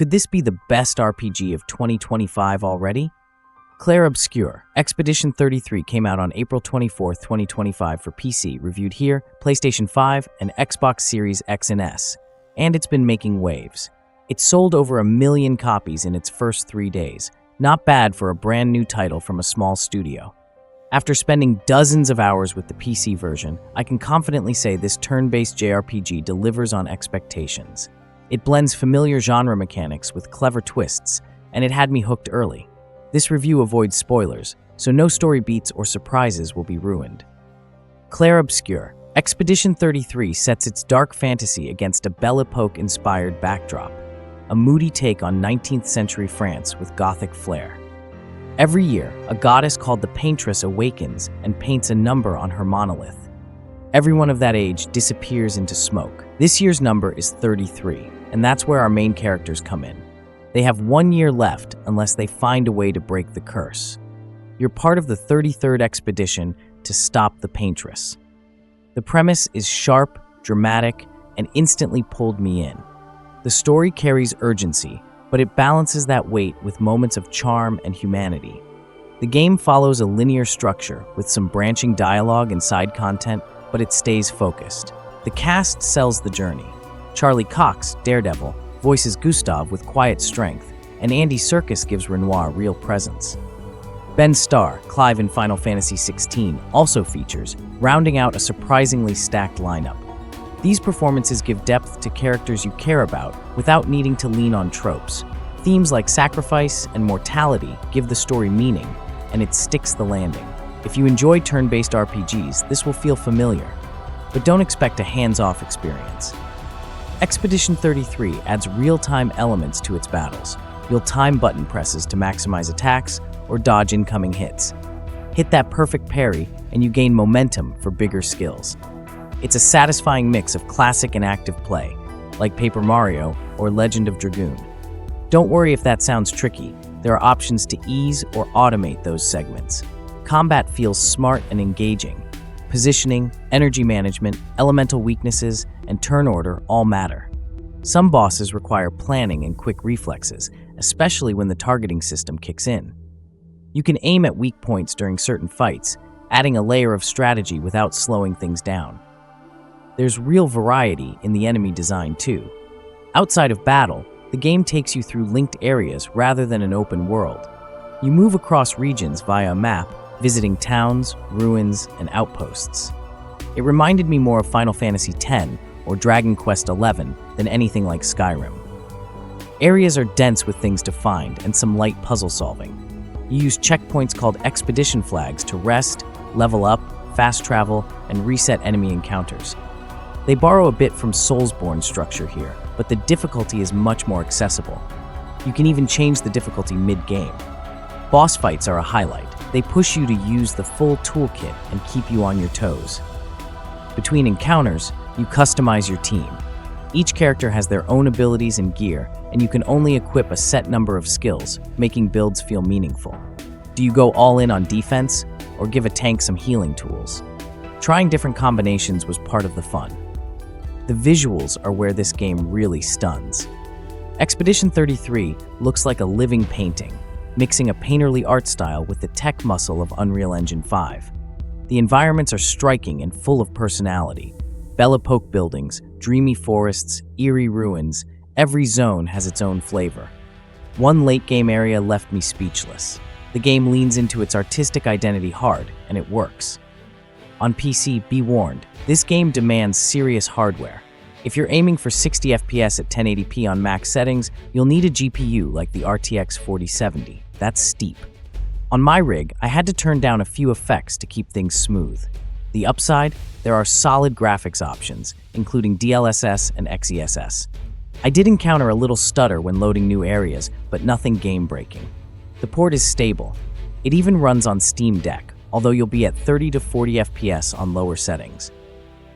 Could this be the best RPG of 2025 already? Clair Obscur, Expedition 33 came out on April 24, 2025 for PC, reviewed here, PlayStation 5, and Xbox Series X and S, and it's been making waves. It sold over 1 million copies in its first 3 days. Not bad for a brand new title from a small studio. After spending dozens of hours with the PC version, I can confidently say this turn-based JRPG delivers on expectations. It blends familiar genre mechanics with clever twists, and it had me hooked early. This review avoids spoilers, so no story beats or surprises will be ruined. Clair Obscur, Expedition 33 sets its dark fantasy against a Belle Époque-inspired backdrop, a moody take on 19th century France with gothic flair. Every year, a goddess called the Paintress awakens and paints a number on her monolith. Everyone of that age disappears into smoke. This year's number is 33, and that's where our main characters come in. They have 1 year left unless they find a way to break the curse. You're part of the 33rd expedition to stop the Paintress. The premise is sharp, dramatic, and instantly pulled me in. The story carries urgency, but it balances that weight with moments of charm and humanity. The game follows a linear structure with some branching dialogue and side content, but it stays focused. The cast sells the journey. Charlie Cox, Daredevil, voices Gustav with quiet strength, and Andy Serkis gives Renoir real presence. Ben Starr, Clive in Final Fantasy XVI, also features, rounding out a surprisingly stacked lineup. These performances give depth to characters you care about without needing to lean on tropes. Themes like sacrifice and mortality give the story meaning, and it sticks the landing. If you enjoy turn-based RPGs, this will feel familiar, but don't expect a hands-off experience. Expedition 33 adds real-time elements to its battles. You'll time button presses to maximize attacks or dodge incoming hits. Hit that perfect parry, and you gain momentum for bigger skills. It's a satisfying mix of classic and active play, like Paper Mario or Legend of Dragoon. Don't worry if that sounds tricky. There are options to ease or automate those segments. Combat feels smart and engaging. Positioning, energy management, elemental weaknesses, and turn order all matter. Some bosses require planning and quick reflexes, especially when the targeting system kicks in. You can aim at weak points during certain fights, adding a layer of strategy without slowing things down. There's real variety in the enemy design too. Outside of battle, the game takes you through linked areas rather than an open world. You move across regions via a map, visiting towns, ruins, and outposts. It reminded me more of Final Fantasy X or Dragon Quest XI than anything like Skyrim. Areas are dense with things to find and some light puzzle solving. You use checkpoints called expedition flags to rest, level up, fast travel, and reset enemy encounters. They borrow a bit from Soulsborne structure here, but the difficulty is much more accessible. You can even change the difficulty mid-game. Boss fights are a highlight. They push you to use the full toolkit and keep you on your toes. Between encounters, you customize your team. Each character has their own abilities and gear, and you can only equip a set number of skills, making builds feel meaningful. Do you go all in on defense, or give a tank some healing tools? Trying different combinations was part of the fun. The visuals are where this game really stuns. Expedition 33 looks like a living painting, mixing a painterly art style with the tech muscle of Unreal Engine 5. The environments are striking and full of personality. Belle Époque buildings, dreamy forests, eerie ruins, every zone has its own flavor. One late-game area left me speechless. The game leans into its artistic identity hard, and it works. On PC, be warned, this game demands serious hardware. If you're aiming for 60 FPS at 1080p on max settings, you'll need a GPU like the RTX 4070. That's steep. On my rig, I had to turn down a few effects to keep things smooth. The upside, there are solid graphics options, including DLSS and XeSS. I did encounter a little stutter when loading new areas, but nothing game-breaking. The port is stable. It even runs on Steam Deck, although you'll be at 30 to 40 FPS on lower settings.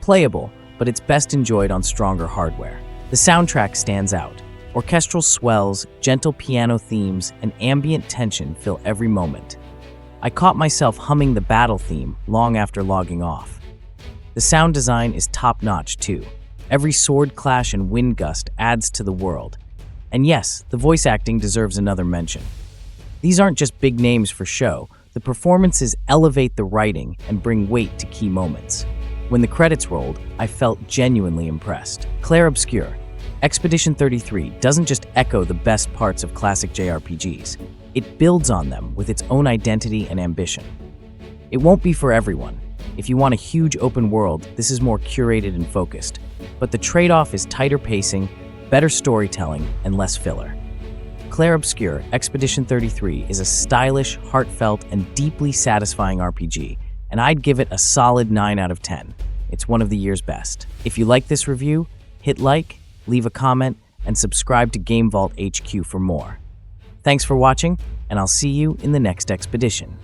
Playable, but it's best enjoyed on stronger hardware. The soundtrack stands out. Orchestral swells, gentle piano themes, and ambient tension fill every moment. I caught myself humming the battle theme long after logging off. The sound design is top-notch too. Every sword clash and wind gust adds to the world. And yes, the voice acting deserves another mention. These aren't just big names for show, the performances elevate the writing and bring weight to key moments. When the credits rolled, I felt genuinely impressed. Clair Obscur, Expedition 33 doesn't just echo the best parts of classic JRPGs, it builds on them with its own identity and ambition. It won't be for everyone. If you want a huge open world, this is more curated and focused. But the trade-off is tighter pacing, better storytelling, and less filler. Clair Obscur, Expedition 33 is a stylish, heartfelt, and deeply satisfying RPG, and I'd give it a solid 9 out of 10. It's one of the year's best. If you like this review, hit like, leave a comment, and subscribe to GameVault HQ for more. Thanks for watching, and I'll see you in the next expedition.